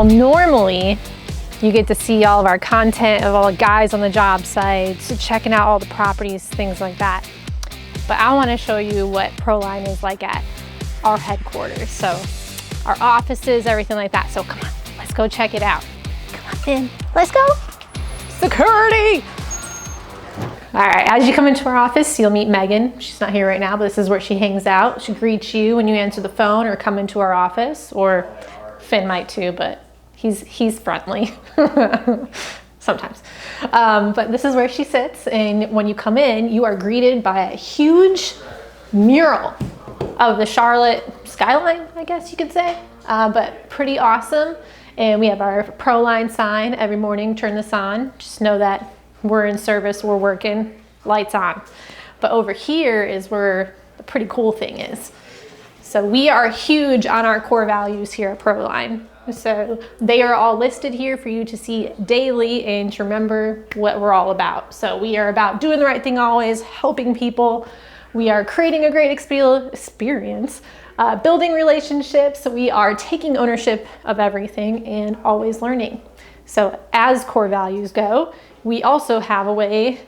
Well, normally you get to see all of our content of all the guys on the job sites, checking out all the properties, things like that. But I want to show you what Proline is like at our headquarters. So our offices, everything like that. So come on, let's go check it out. Come on in, let's go. Security. All right, as you come into our office, you'll meet Megan. She's not here right now, but this is where she hangs out. She greets you when you answer the phone or come into our office, or Finn might too, but he's friendly sometimes. But this is where she sits, and when you come in, you are greeted by a huge mural of the Charlotte skyline, I guess you could say, but pretty awesome. And we have our Proline sign every morning, turn this on. Just know that we're in service, we're working, lights on. But over here is where the pretty cool thing is. So we are huge on our core values here at Proline. So they are all listed here for you to see daily and to remember what we're all about. So we are about doing the right thing always, helping people. We are creating a great experience, building relationships. We are taking ownership of everything and always learning. So as core values go, we also have a way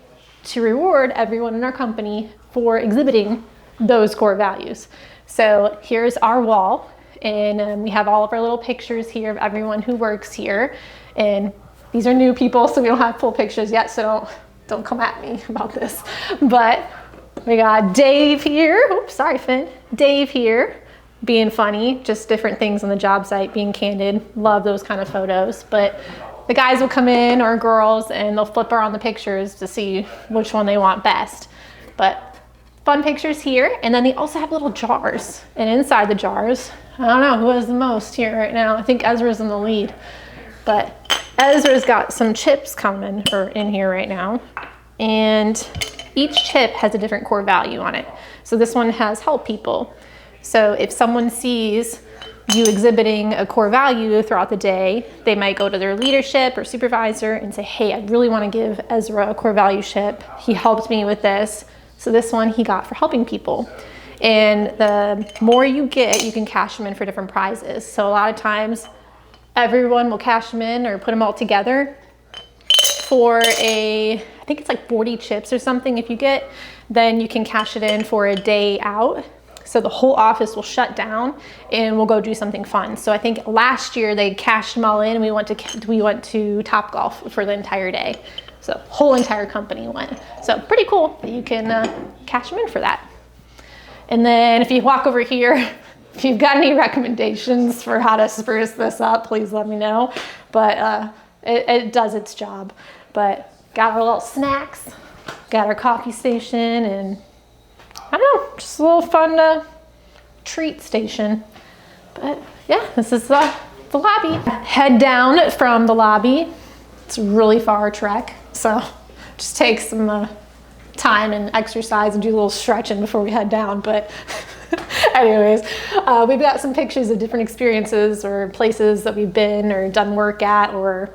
to reward everyone in our company for exhibiting those core values. So here's our wall. And we have all of our little pictures here of everyone who works here. And these are new people, so we don't have full pictures yet, so don't come at me about this. But we got Dave here. Oops, sorry, Finn. Dave here, being funny, just different things on the job site, being candid. Love those kind of photos. But the guys will come in, or girls, and they'll flip around the pictures to see which one they want best. But fun pictures here. And then they also have little jars. And inside the jars, I don't know who has the most here right now. I think Ezra's in the lead, but Ezra's got some chips coming or in here right now. And each chip has a different core value on it. So this one has help people. So if someone sees you exhibiting a core value throughout the day, they might go to their leadership or supervisor and say, hey, I really want to give Ezra a core value chip. He helped me with this. So this one he got for helping people. And the more you get, you can cash them in for different prizes. So a lot of times everyone will cash them in or put them all together for I think it's like 40 chips or something. If you get, then you can cash it in for a day out. So the whole office will shut down and we'll go do something fun. So I think last year they cashed them all in and we went to Topgolf for the entire day. So whole entire company went. So pretty cool that you can cash them in for that. And then if you walk over here, if you've got any recommendations for how to spruce this up, please let me know. But it does its job. But got our little snacks, got our coffee station, and I don't know, just a little fun treat station. But yeah, this is the lobby. Head down from the lobby. It's a really far trek, so just take some time and exercise and do a little stretching before we head down. But anyways, we've got some pictures of different experiences or places that we've been or done work at, or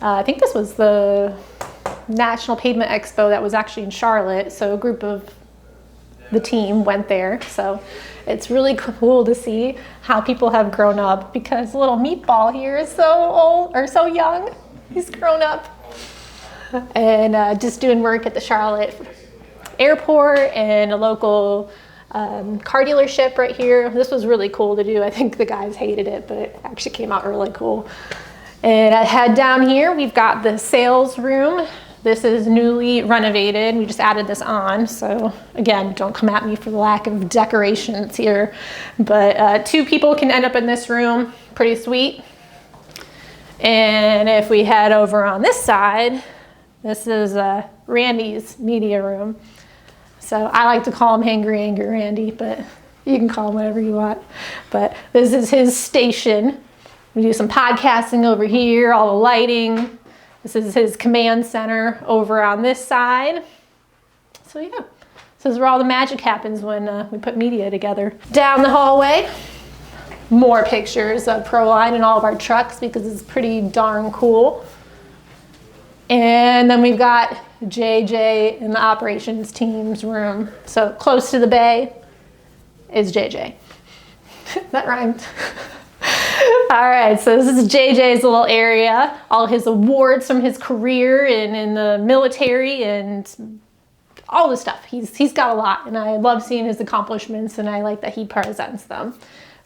I think this was the National Pavement Expo that was actually in Charlotte. So a group of the team went there. So it's really cool to see how people have grown up, because little meatball here is so old or so young. He's grown up. And just doing work at the Charlotte airport and a local car dealership right here. This was really cool to do. I think the guys hated it, but it actually came out really cool. And I head down here, we've got the sales room. This is newly renovated. We just added this on. So again, don't come at me for the lack of decorations here. But 2 people can end up in this room. Pretty sweet. And if we head over on this side, this is Randy's media room. So I like to call him Hangry Angry Randy, but you can call him whatever you want. But this is his station. We do some podcasting over here, all the lighting. This is his command center over on this side. So yeah, this is where all the magic happens when we put media together. Down the hallway, more pictures of Proline and all of our trucks, because it's pretty darn cool. And then we've got JJ in the operations team's room. So close to the bay is JJ. That rhymed. All right, so this is JJ's little area, all his awards from his career and in the military and all the stuff. He's got a lot, and I love seeing his accomplishments, and I like that he presents them.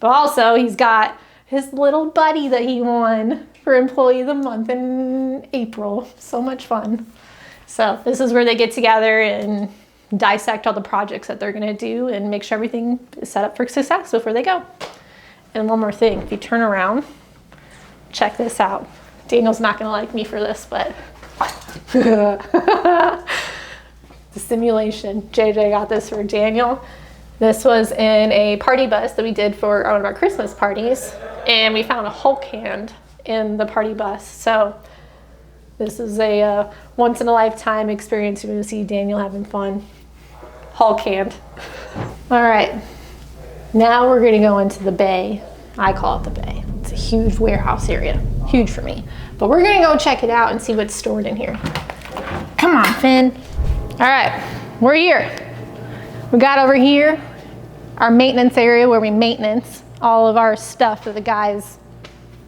But also he's got his little buddy that he won for Employee of the Month in April. So much fun. So this is where they get together and dissect all the projects that they're gonna do and make sure everything is set up for success before they go. And one more thing, if you turn around, check this out. Daniel's not gonna like me for this, but the simulation. JJ got this for Daniel. This was in a party bus that we did for one of our Christmas parties, and we found a Hulk hand in the party bus. So this is a once in a lifetime experience. You're gonna see Daniel having fun. Hulk hand. All right, now we're gonna go into the bay. I call it the bay. It's a huge warehouse area, huge for me. But we're gonna go check it out and see what's stored in here. Come on, Finn. All right, we're here. We got over here our maintenance area where we maintenance all of our stuff that the guys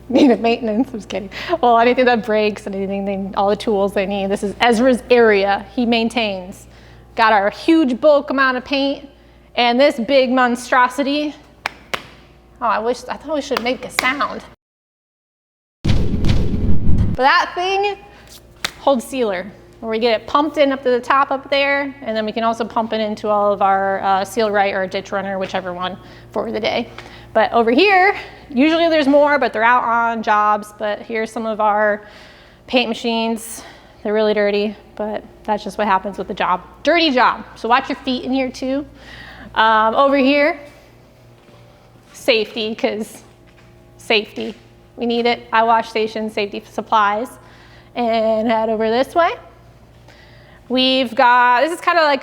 need of maintenance. I'm just kidding. Well, anything that breaks and anything, all the tools they need. This is Ezra's area. He maintains. Got our huge bulk amount of paint and this big monstrosity. Oh, I thought we should make a sound. But that thing holds sealer, where we get it pumped in up to the top up there, and then we can also pump it into all of our seal right or ditch runner, whichever one for the day. But over here, usually there's more, but they're out on jobs. But here's some of our paint machines. They're really dirty, but that's just what happens with the job. Dirty job. So watch your feet in here too. Over here, safety, because safety, we need it. Eye wash station, safety supplies. And head over this way. We've got, this is kind of like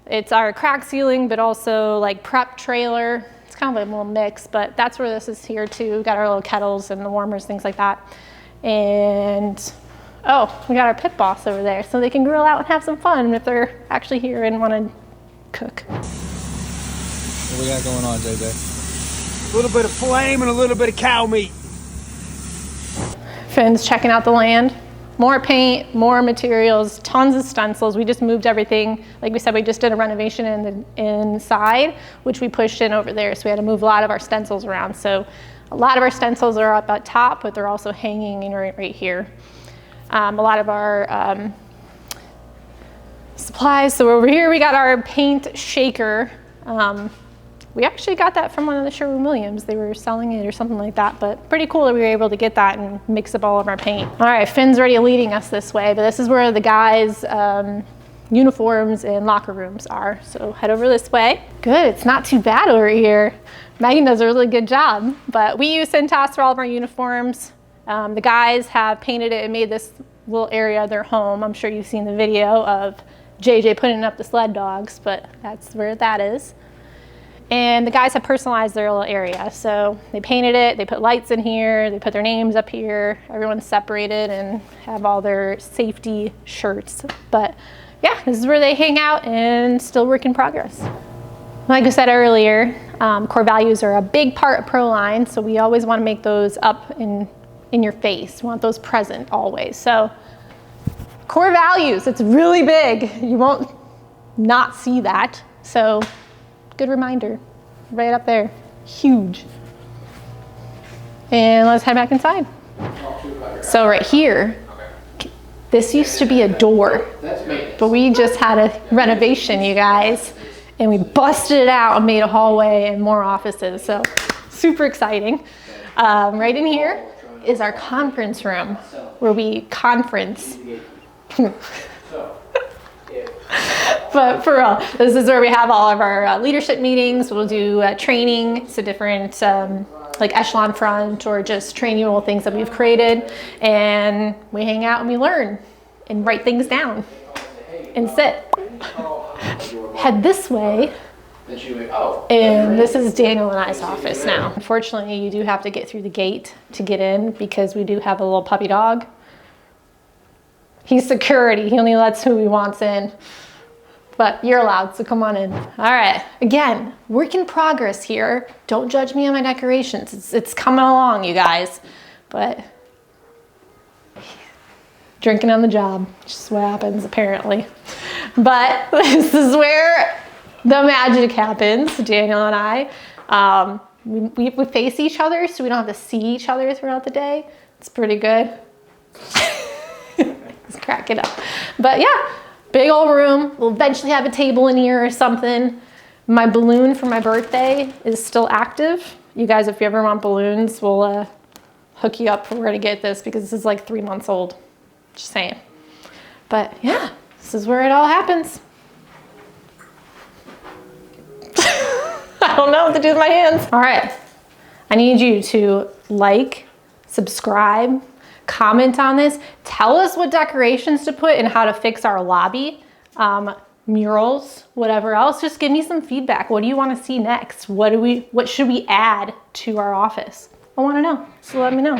it's our crack sealing, but also like prep trailer. It's kind of a little mix, but that's where this is here too. We've got our little kettles and the warmers, things like that. And oh, we got our pit boss over there, so they can grill out and have some fun if they're actually here and want to cook. What we got going on, JJ? A little bit of flame and a little bit of cow meat. Finn's checking out the land. More paint, more materials, tons of stencils. We just moved everything. Like we said, we just did a renovation in the inside, which we pushed in over there. So we had to move a lot of our stencils around. So a lot of our stencils are up at top, but they're also hanging in right here. A lot of our supplies. So over here, we got our paint shaker. We actually got that from one of the Sherwin-Williams. They were selling it or something like that, but pretty cool that we were able to get that and mix up all of our paint. All right, Finn's already leading us this way, but this is where the guys' uniforms and locker rooms are. So head over this way. Good, it's not too bad over here. Megan does a really good job, but we use Cintas for all of our uniforms. The guys have painted it and made this little area their home. I'm sure you've seen the video of JJ putting up the sled dogs, but that's where that is. And the guys have personalized their little area. So they painted it, they put lights in here, they put their names up here, everyone's separated and have all their safety shirts. But yeah, this is where they hang out and still work in progress. Like I said earlier, core values are a big part of Proline, so we always want to make those up in your face. We want those present always. So core values, it's really big. You won't not see that. So good reminder, right up there, huge. And let's head back inside. So right here, this used to be a door, but we just had a renovation, you guys, and we busted it out and made a hallway and more offices, so super exciting. Right in here is our conference room, where we conference. But for real, this is where we have all of our leadership meetings. We'll do training, so different like echelon front or just training things that we've created. And we hang out and we learn and write things down and sit. Head this way. And this is Daniel and I's office now. Unfortunately, you do have to get through the gate to get in because we do have a little puppy dog. He's security. He only lets who he wants in. But you're allowed, so come on in. All right, again, work in progress here. Don't judge me on my decorations. It's coming along, you guys. But drinking on the job, just what happens apparently. But this is where the magic happens, Daniel and I. We face each other so we don't have to see each other throughout the day. It's pretty good. Let's crack it up. But yeah, big old room. We'll eventually have a table in here or something. My balloon for my birthday is still active. You guys, if you ever want balloons, we'll hook you up for where to get this because this is like 3 months old. Just saying. But yeah, this is where it all happens. I don't know what to do with my hands. All right, I need you to like, subscribe, comment on this. Tell us what decorations to put and how to fix our lobby, murals, whatever else. Just give me some feedback. What do you want to see next? What should we add to our office? I want to know, so let me know.